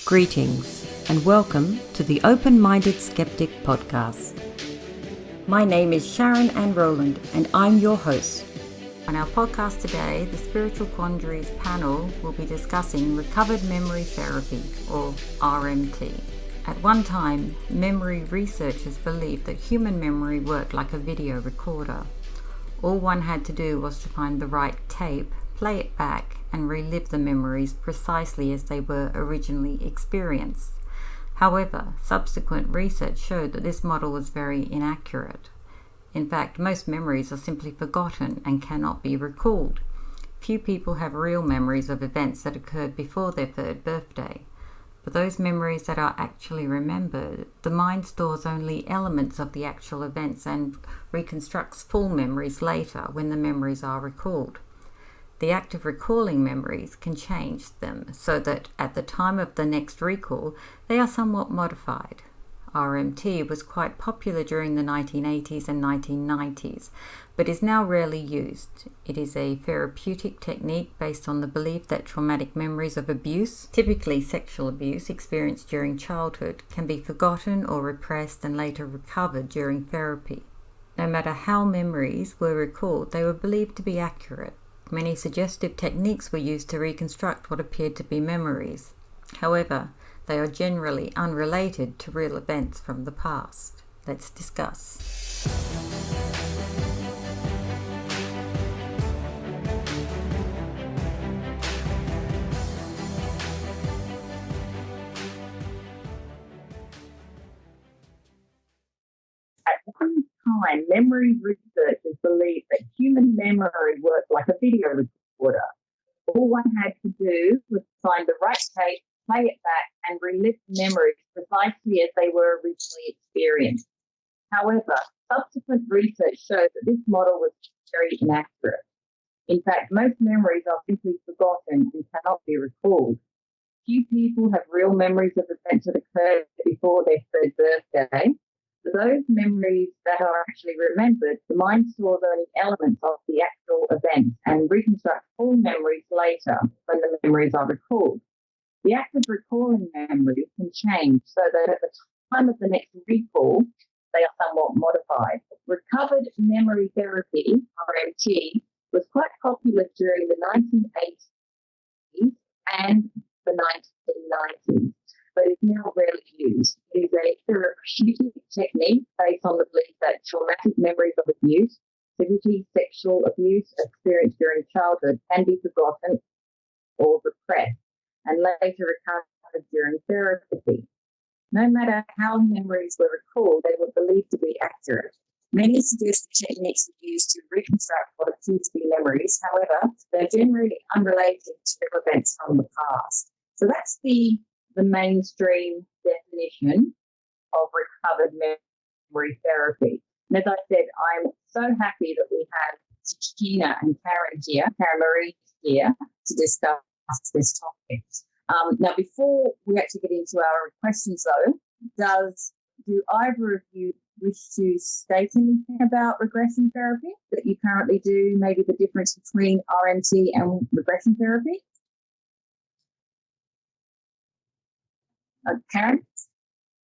Greetings and welcome to the Open-Minded Skeptic podcast. My name is Sharon Ann Rowland and I'm your host. On our podcast today, the Spiritual Quandaries panel will be discussing recovered memory therapy, or RMT. At one time, memory researchers believed that human memory worked like a video recorder. All one had to do was to find the right tape, play it back, and relive the memories precisely as they were originally experienced. However, subsequent research showed that this model was very inaccurate. In fact, most memories are simply forgotten and cannot be recalled. Few people have real memories of events that occurred before their third birthday. For those memories that are actually remembered, the mind stores only elements of the actual events and reconstructs full memories later when the memories are recalled. The act of recalling memories can change them so that at the time of the next recall, they are somewhat modified. RMT was quite popular during the 1980s and 1990s, but is now rarely used. It is a therapeutic technique based on the belief that traumatic memories of abuse, typically sexual abuse experienced during childhood, can be forgotten or repressed and later recovered during therapy. No matter how memories were recalled, they were believed to be accurate. Many suggestive techniques were used to reconstruct what appeared to be memories. However, they are generally unrelated to real events from the past. Let's discuss. At one time, memory researchers believed that human memory worked like a video recorder. All one had to do was find the right tape, play it back, and relive memories precisely as they were originally experienced. However, subsequent research shows that this model was very inaccurate. In fact, most memories are simply forgotten and cannot be recalled. Few people have real memories of events that occurred before their third birthday. For those memories that are actually remembered, the mind stores only elements of the actual event and reconstructs full memories later when the memories are recalled. The act of recalling memories can change so that at the time of the next recall, they are somewhat modified. Recovered memory therapy, RMT, was quite popular during the 1980s and the 1990s. But is now rarely used. It is a therapeutic technique based on the belief that traumatic memories of abuse, typically sexual abuse experienced during childhood, can be forgotten or repressed and later recovered during therapy. No matter how memories were recalled, they were believed to be accurate. Many suggestive techniques are used to reconstruct what appear to be memories. However, they're generally unrelated to real events from the past. So that's the mainstream definition of recovered memory therapy. And as I said, I'm so happy that we have Tina and Karen Marie here to discuss this topic. Now, before we actually get into our questions though, do either of you wish to state anything about regression therapy that you currently do, maybe the difference between RMT and regression therapy? Karen?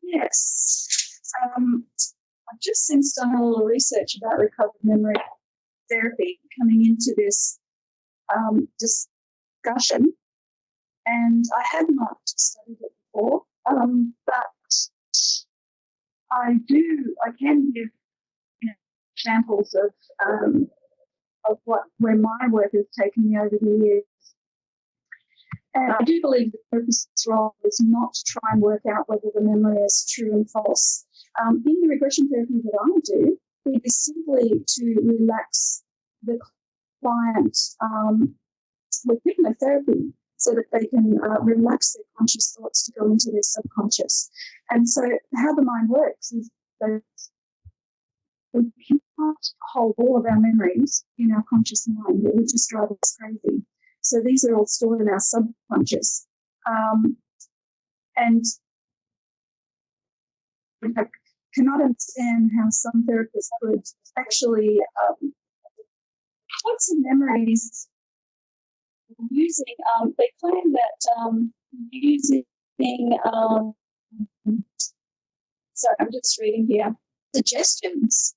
Yes. I've just since done a little research about recovered memory therapy coming into this discussion, and I had not studied it before, but I can give examples of where my work has taken me over the years. And I do believe the therapist's role is not to try and work out whether the memory is true and false. In the regression therapy that I do, it is simply to relax the client with hypnotherapy so that they can relax their conscious thoughts to go into their subconscious. And so how the mind works is that we cannot hold all of our memories in our conscious mind. It would just drive us crazy. So these are all stored in our subconscious. And I cannot understand how some therapists could actually put some memories using, they claim that using sorry, I'm just reading here. Suggestions.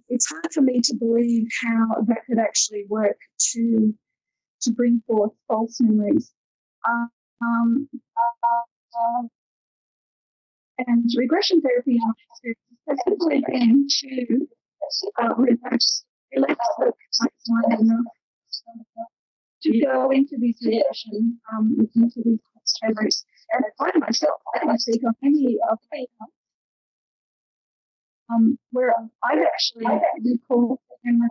It's hard for me to believe how that could actually work to bring forth false memories. And regression therapy has specifically been to to go into these regression, into these memories. And I find myself, I can speak on any of where I've actually recalled memories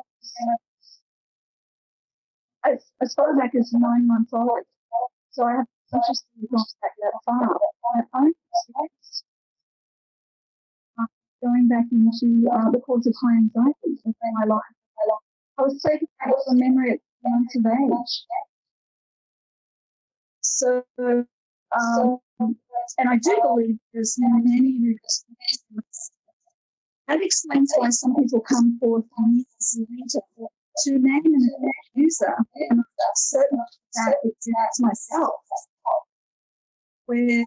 as far back as 9 months old. So I have consciously gone back that far. I'm going back into the cause of high anxiety in my life. I was taken back from memory at 9 months of age. So, and I do believe there's many reasons. That explains why some people come forth years later to name an abuser, and I'm certain that it's myself, where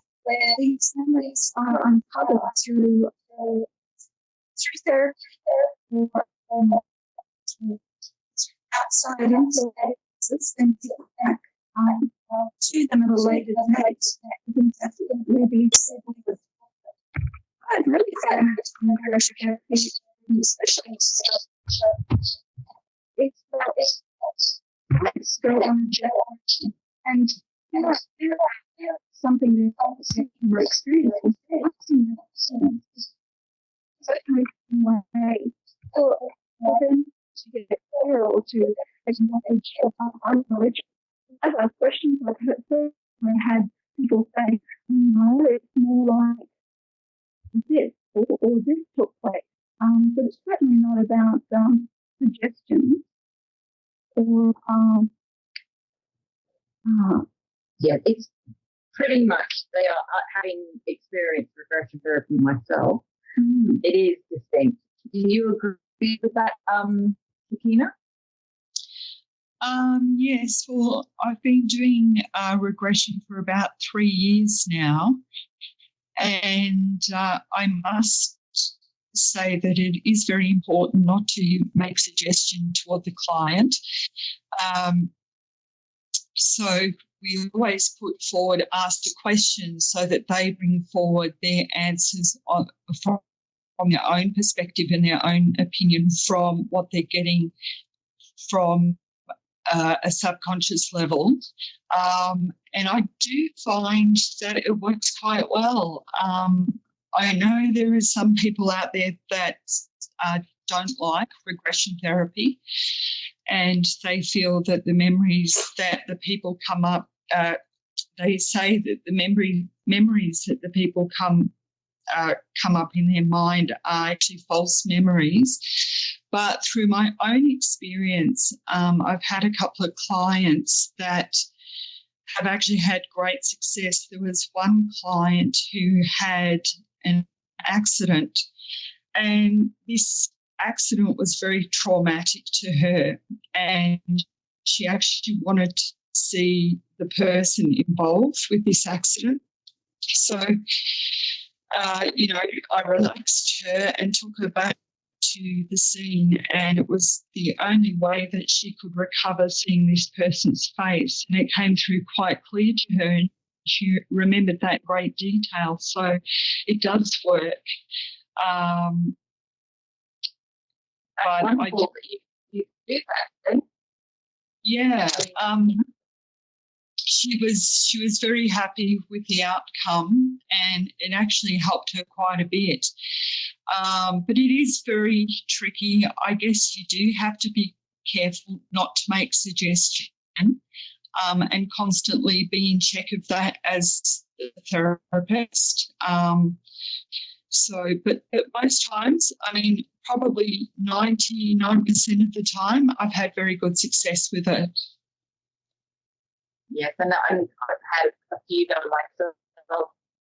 these memories are uncovered through therapy or outside influences and get back to them at a later date. I think that's maybe I'd really found regression therapy, especially let's go on a journey. And something that we're experiencing certainly in one way, or then to get better or to acknowledge knowledge. I've asked questions like that. I had people say, no, it's more like this or this took place. But it's certainly not about suggestions or it's pretty much they are having experienced regression therapy myself. It is distinct. Do you agree with that, Sakina? Yes, well, I've been doing regression for about 3 years now, and I must say that it is very important not to make suggestion toward the client. So we always put forward, ask the questions so that they bring forward their answers from their own perspective and their own opinion from what they're getting from a subconscious level. And I do find that it works quite well. I know there are some people out there that don't like regression therapy, and they feel that the memories that the people come up, they say that the memories that the people come up in their mind are actually false memories. But through my own experience, I've had a couple of clients that have actually had great success. There was one client who had an accident, and this accident was very traumatic to her, and she actually wanted to see the person involved with this accident. So, I relaxed her and took her back to the scene, and it was the only way that she could recover seeing this person's face, and it came through quite clear to her, and she remembered that great detail. So it does work. But I do, you do that, then? yeah. She was very happy with the outcome, and it actually helped her quite a bit. But it is very tricky. I guess you do have to be careful not to make suggestion, and constantly be in check of that as a therapist. But at most times, I mean, probably 99% of the time, I've had very good success with it. Yes, and I've had a few that are myself,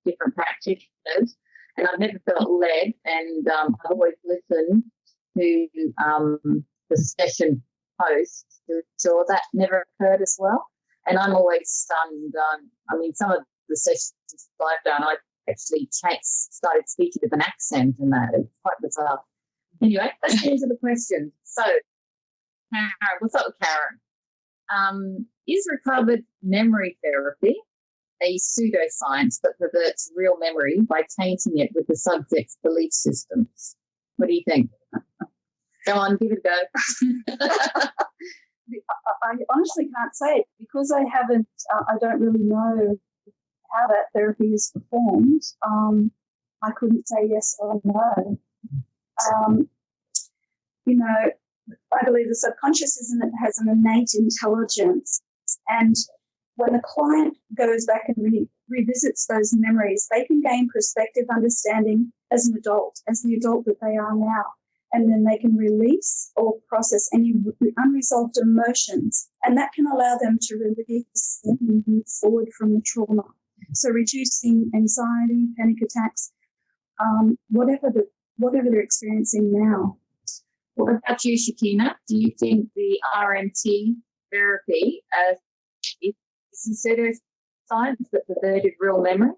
different practitioners, and I've never felt led, and I've always listened to the session posts to ensure that never occurred as well. And I'm always stunned. I mean, some of the sessions I've done, I actually started speaking with an accent and that. It's quite bizarre. Anyway, let's get into the questions. So, Karen, what's up with Karen? Is recovered memory therapy a pseudoscience that perverts real memory by tainting it with the subject's belief systems? What do you think? Go on, give it a go. I honestly can't say it because I haven't. I don't really know how that therapy is performed. I couldn't say yes or no. I believe the subconscious has an innate intelligence, and when the client goes back and revisits those memories, they can gain perspective understanding as an adult, as the adult that they are now. And then they can release or process any unresolved emotions, and that can allow them to release and move forward from the trauma. So reducing anxiety, panic attacks, whatever they're experiencing now. What about you, Shakina? Do you think the RMT therapy is a pseudoscience that perverted real memory?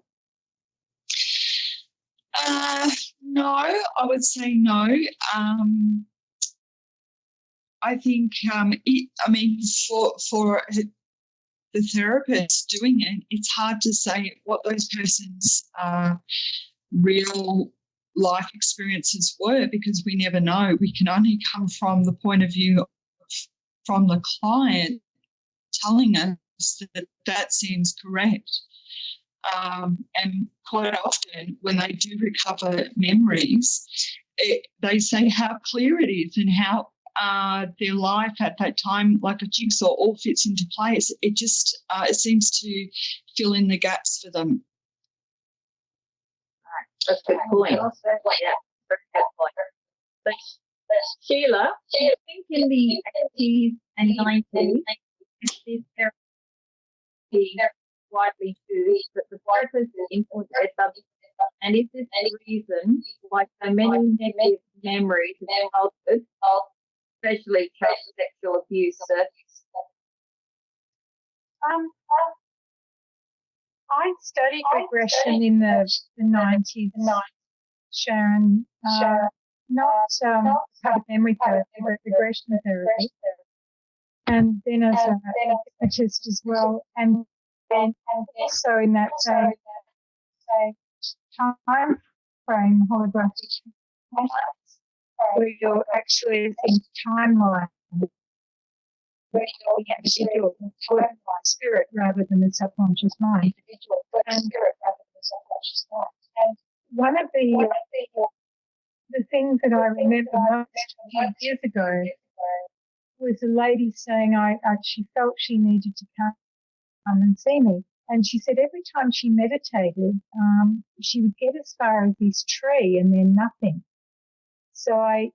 No, I would say no. I think, for the therapist doing it, it's hard to say what those persons' real life experiences were because we never know. We can only come from the point of view from the client telling us that seems correct. And quite often when they do recover memories, they say how clear it is and how their life at that time, like a jigsaw, all fits into place. It just it seems to fill in the gaps for them. That's a good point. Yeah, very good point. But Sheila, do you think in the 80s and 90s, this therapy widely used, that the therapist influenced their subject, and is this the reason why so many negative memories of childhood, especially child sexual abuse, surface? I studied regression in the 90s, Sharon. Not public memory therapy, but regression therapy. And then as a hypnotist as well. And also in that same time frame, holographic, where you're actually in timeline, where you're the individual spirit rather than the subconscious mind. And one of the things that I remember most a few years ago was a lady saying she felt she needed to come and see me. And she said every time she meditated, she would get as far as this tree and then nothing. So I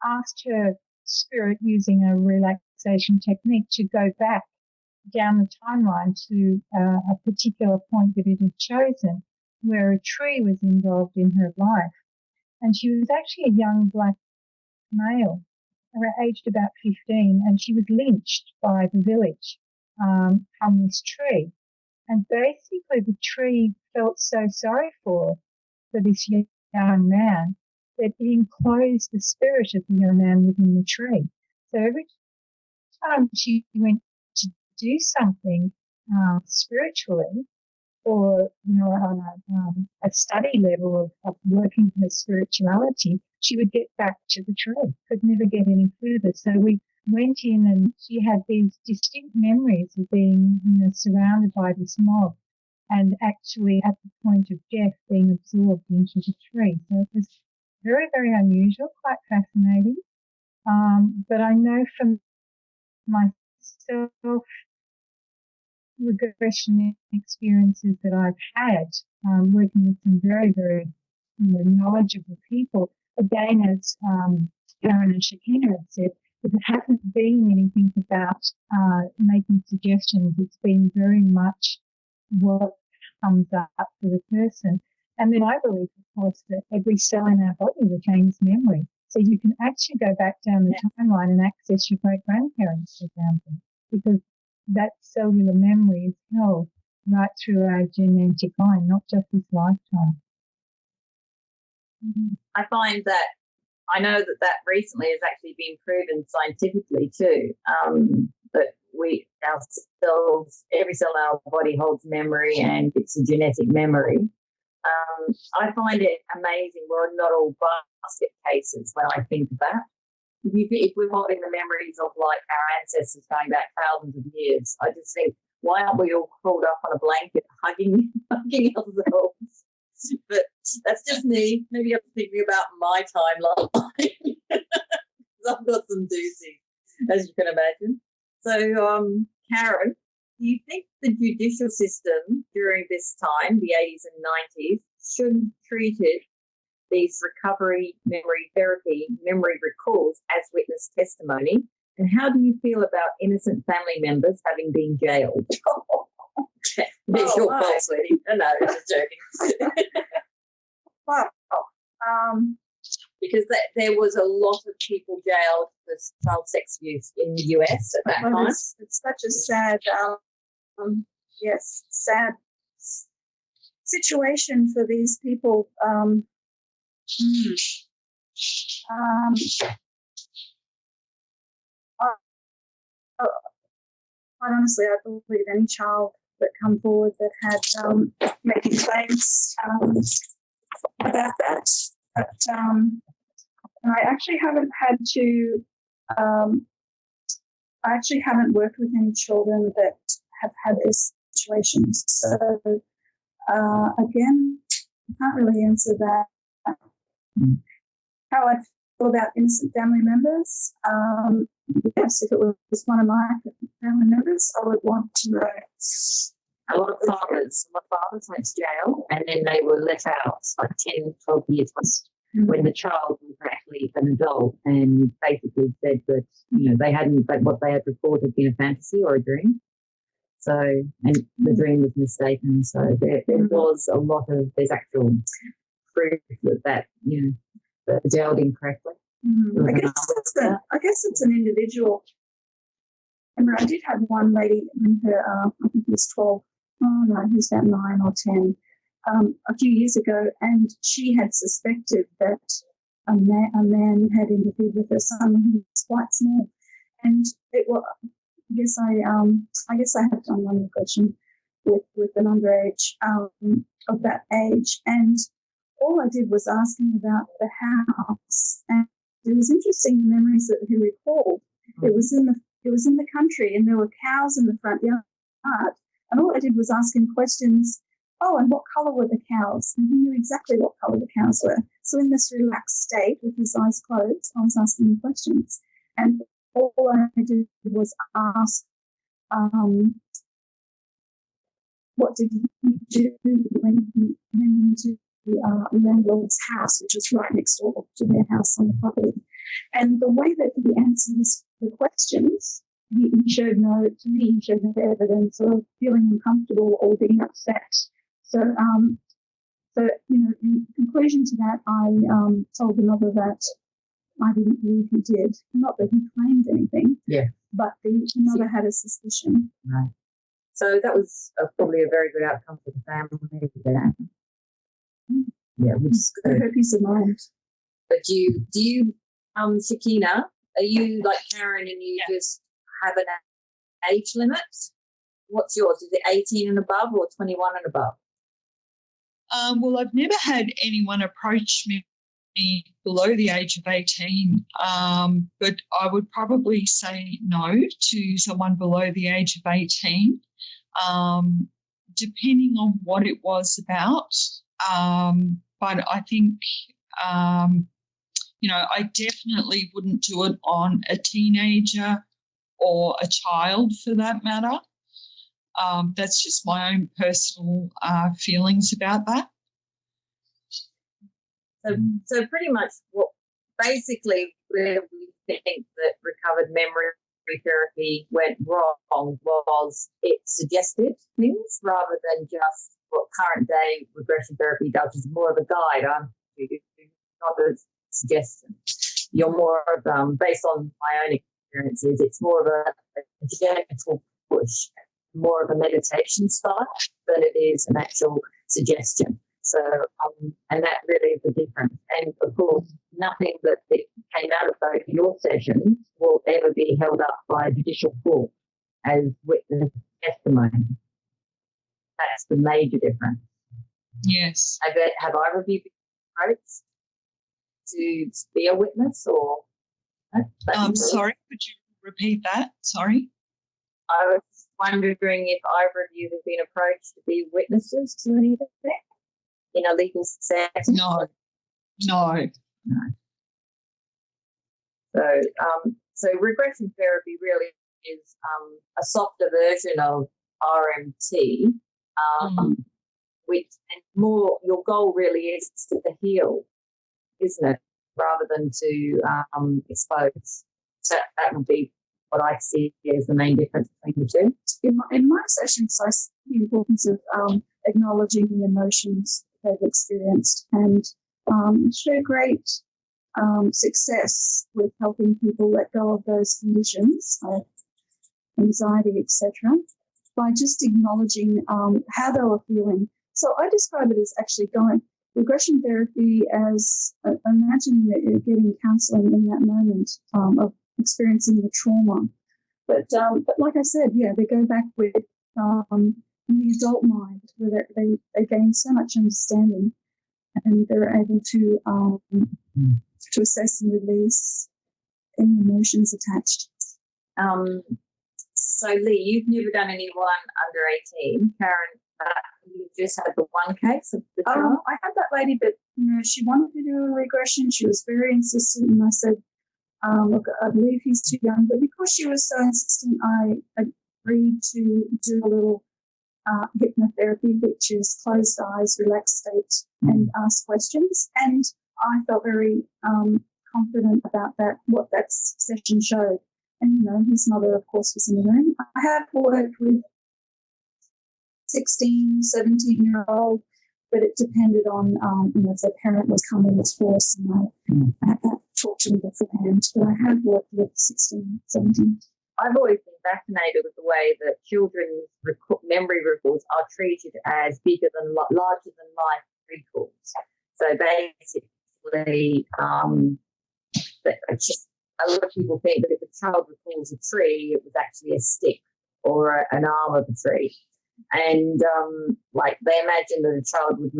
asked her spirit, using a relaxation technique, to go back down the timeline to a particular point that it had chosen where a tree was involved in her life. And she was actually a young black male, aged about 15, and she was lynched by the village from this tree. And basically the tree felt so sorry for this young man that it enclosed the spirit of the young man within the tree. So every time she went to do something spiritually, or on a study level of working her spirituality, she would get back to the tree, could never get any further. So we went in, and she had these distinct memories of being surrounded by this mob and actually at the point of death being absorbed into the tree. So it was very, very unusual, quite fascinating. But I know from myself, regression experiences that I've had, working with some very, very knowledgeable people. Again, as Karen and Shakina have said, it hasn't been anything about making suggestions. It's been very much what comes up for the person. And then I believe, of course, that every cell in our body retains memory. So you can actually go back down the timeline and access your great-grandparents, for example, because that cellular memory is held right through our genetic line, not just this lifetime. I find that I know that recently has actually been proven scientifically too. That we ourselves, every cell in our body holds memory, and it's a genetic memory. I find it amazing. We're not all basket cases when I think of that. If we're holding the memories of like our ancestors going back thousands of years, I just think, why aren't we all curled up on a blanket hugging ourselves? But that's just me. Maybe I'm thinking about my timeline. I've got some doozies, as you can imagine. So, Karen, do you think the judicial system during this time, the 80s and 90s, should have treated these recovery memory therapy memory recalls as witness testimony? And how do you feel about innocent family members having been jailed? There's your false lady. No, just joking. Wow. Because there was a lot of people jailed for child sex abuse in the US at that time. It's such a sad, sad situation for these people. Quite honestly, I believe any child that come forward that had making claims about that. But I actually haven't had to. I actually haven't worked with any children that have had this situations. So again, I can't really answer that. How I feel about innocent family members. Yes, if it was one of my family members, I would want to know. A lot of fathers went to jail and then they were let out like 10, 12 years when the child was actually an adult and basically said that, they hadn't, but what they had reported had been a fantasy or a dream. So, and the dream was mistaken. So there was a lot of, there's actual proof that they're jailed incorrectly. I guess it's an individual. Remember, I did have one lady in her, I think he was 12. Oh no, he was about 9 or 10. A few years ago, and she had suspected that a man had interfered with her son when he was quite small. And it was, I guess I have done one regression with an underage of that age, and all I did was ask him about the house, and it was interesting the memories that he recalled. It was in the country, and there were cows in the front yard, and all I did was ask him questions. Oh, and what colour were the cows? And he knew exactly what colour the cows were. So in this relaxed state, with his eyes closed, I was asking him questions, and all I did was ask, what did you do when you went into the landlord's house, which was right next door to their house on the property? And the way that he answered the questions, he showed no evidence of feeling uncomfortable or being upset. So, in conclusion to that, I told the mother that I didn't believe he did. Not that he claimed anything, but the mother had a suspicion. Right. So that was probably a very good outcome for the family. Yeah, which is good. Her peace of mind. But do you, Shakina, are you like Karen and you just have an age limit? What's yours? Is it 18 and above or 21 and above? Well, I've never had anyone approach me below the age of 18, but I would probably say no to someone below the age of 18, depending on what it was about. But I think, I definitely wouldn't do it on a teenager or a child for that matter. That's just my own personal feelings about that. So pretty much basically where we think that recovered memory therapy went wrong was it suggested things rather than just what current day regression therapy does is more of a guide, not a suggestion. You're more of, based on my own experiences, it's more of a gentle push more of a meditation style than it is an actual suggestion. So, and that really is the difference. And of course, nothing that came out of your sessions will ever be held up by a judicial court as witness testimony. That's the major difference. Yes. Have I reviewed rights to be a witness, or? I'm sorry, could you repeat that? Sorry. I was wondering if either of you have been approached to be witnesses to any of that in a legal setting. No. So regression therapy really is a softer version of RMT, which and more your goal really is to heal, isn't it, rather than to expose. So that would be what I see as the main difference between the two. In my sessions, I see the importance of acknowledging the emotions they've experienced and show great success with helping people let go of those conditions, like anxiety, etc., by just acknowledging how they were feeling. So I describe it as actually regression therapy as imagining that you're getting counselling in that moment of experiencing the trauma. But like I said, they go back with the adult mind where they gain so much understanding and they're able to assess and release any emotions attached. So Lee, you've never done anyone under 18. Karen, you just had the one case of the child? I had that lady, but she wanted to do a regression. She was very insistent, and I said, look, I believe he's too young. But because she was so insistent, I agreed to do a little hypnotherapy, which is closed eyes, relaxed state, and ask questions. And I felt very confident about that, what that session showed. And, his mother, of course, was in the room. I have worked with 16, 17-year-old, but it depended on, if their parent was coming with force, and I talked to them beforehand. But I have worked with 16, 17. I've always been fascinated with the way that children's memory recalls are treated as larger than life recalls. So basically, a lot of people think that if a child recalls a tree, it was actually a stick or an arm of a tree. And they imagine that a child would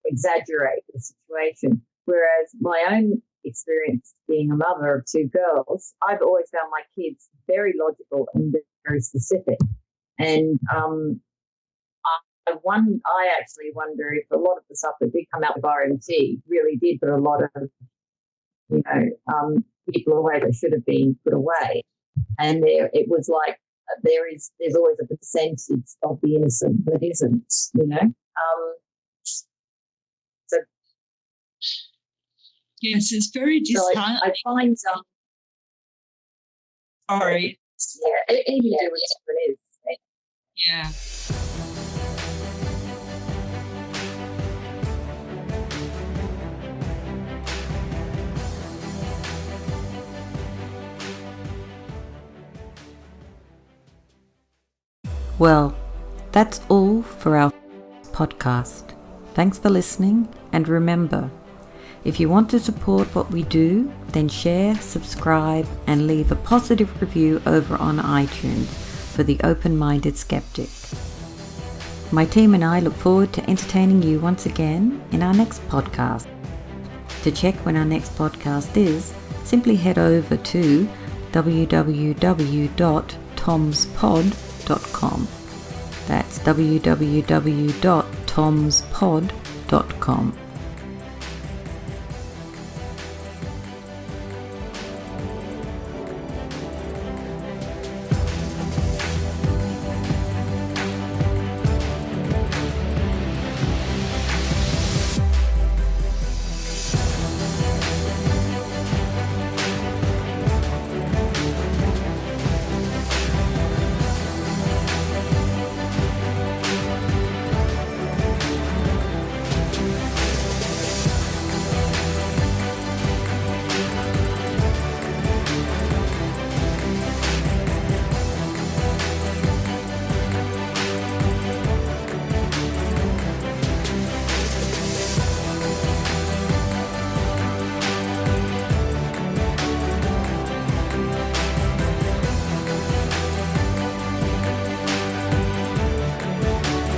exaggerate the situation. Whereas my own experience being a mother of two girls, I've always found my kids very logical and very specific. And I actually wonder if a lot of the stuff that did come out of RMT really did put a lot of, people away that should have been put away. And it was like there's always a percentage of the innocent that isn't, So yes, it's very disheartening. I find Sorry. Yeah, anything to do with what it is. Yeah. Well, that's all for our podcast. Thanks for listening, and remember, if you want to support what we do, then share, subscribe, and leave a positive review over on iTunes for the Open-Minded Skeptic. My team and I look forward to entertaining you once again in our next podcast. To check when our next podcast is, simply head over to www.tomspod.com. That's www.tomspod.com.